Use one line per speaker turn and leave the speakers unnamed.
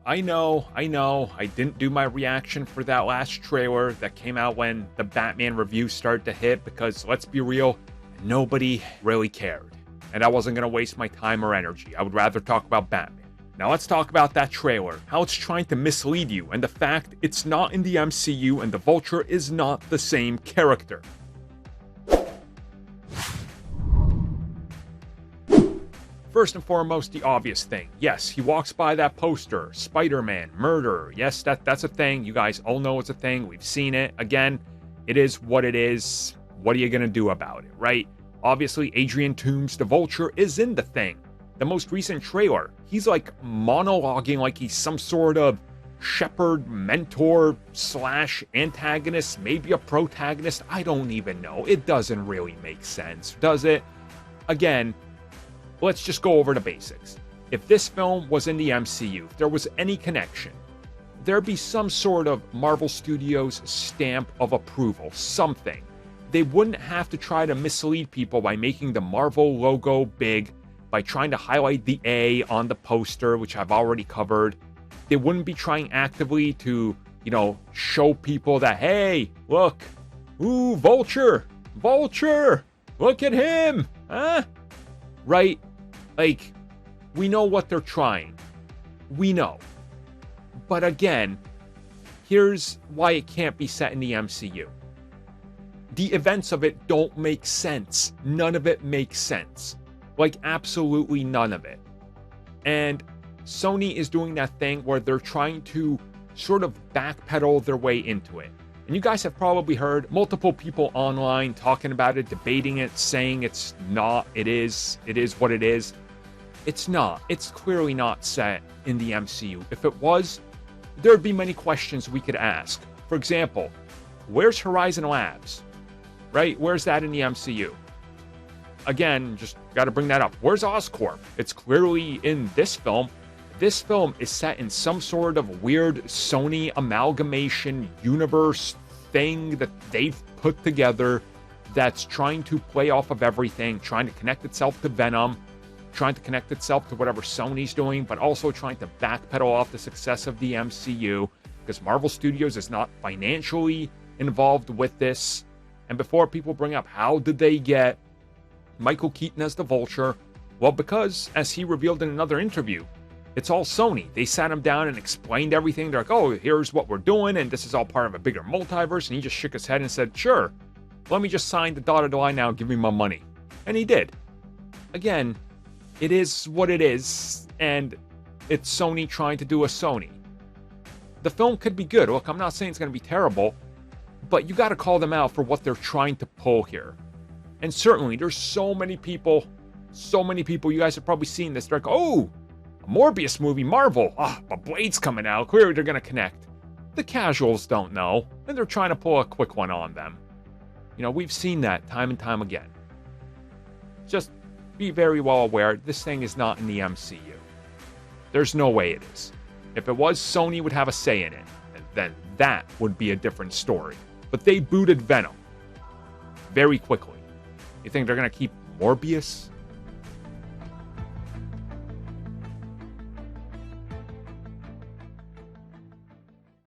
I know, I didn't do my reaction for that last trailer that came out when the Batman reviews started to hit because, let's be real, nobody really cared. And I wasn't going to waste my time or energy. I would rather talk about Batman. Now let's talk about that trailer, how it's trying to mislead you, and the fact it's not in the MCU and the Vulture is not the same character. First and foremost, the obvious thing. Yes, he walks by that poster. Spider-Man, murder. Yes, that's a thing. You guys all know it's a thing. We've seen it. Again, it is what it is. What are you going to do about it, right? Obviously, Adrian Toomes, the Vulture, is in the thing. The most recent trailer, he's like monologuing like he's some sort of shepherd, mentor, / antagonist, maybe a protagonist. I don't even know. It doesn't really make sense, does it? Again, let's just go over the basics. If this film was in the MCU, if there was any connection, there'd be some sort of Marvel Studios stamp of approval, something. They wouldn't have to try to mislead people by making the Marvel logo big, by trying to highlight the A on the poster, which I've already covered. They wouldn't be trying actively to, show people that, hey, look, ooh, Vulture, look at him, huh? Right? Like, we know what they're trying. We know. But again, here's why it can't be set in the MCU. The events of it don't make sense. None of it makes sense. Like, absolutely none of it. And Sony is doing that thing where they're trying to sort of backpedal their way into it. And you guys have probably heard multiple people online talking about it, debating it, saying it's not, it is what it is. It's not. It's clearly not set in the MCU. If it was, there'd be many questions we could ask. For example, where's Horizon Labs? Right? Where's that in the MCU? Again, just got to bring that up. Where's Oscorp? It's clearly in this film. This film is set in some sort of weird Sony amalgamation universe thing that they've put together that's trying to play off of everything, trying to connect itself to Venom, trying to connect itself to whatever Sony's doing, but also trying to backpedal off the success of the MCU because Marvel Studios is not financially involved with this. And before people bring up how did they get Michael Keaton as the Vulture, well, because as he revealed in another interview, it's all Sony. They sat him down and explained everything. They're like, oh, here's what we're doing, and this is all part of a bigger multiverse. And he just shook his head and said, sure, let me just sign the dotted line now and give me my money. And he did. Again, it is what it is, and it's Sony trying to do a Sony. The film could be good. Look, I'm not saying it's going to be terrible, but you got to call them out for what they're trying to pull here. And certainly, there's so many people, you guys have probably seen this. They're like, oh, a Morbius movie, Marvel. But Blade's coming out. Clearly, they're going to connect. The casuals don't know, and they're trying to pull a quick one on them. We've seen that time and time again. Just be very well aware, this thing is not in the MCU. There's no way it is. If it was, Sony would have a say in it, and then that would be a different story. But they booted Venom very quickly. You think they're going to keep Morbius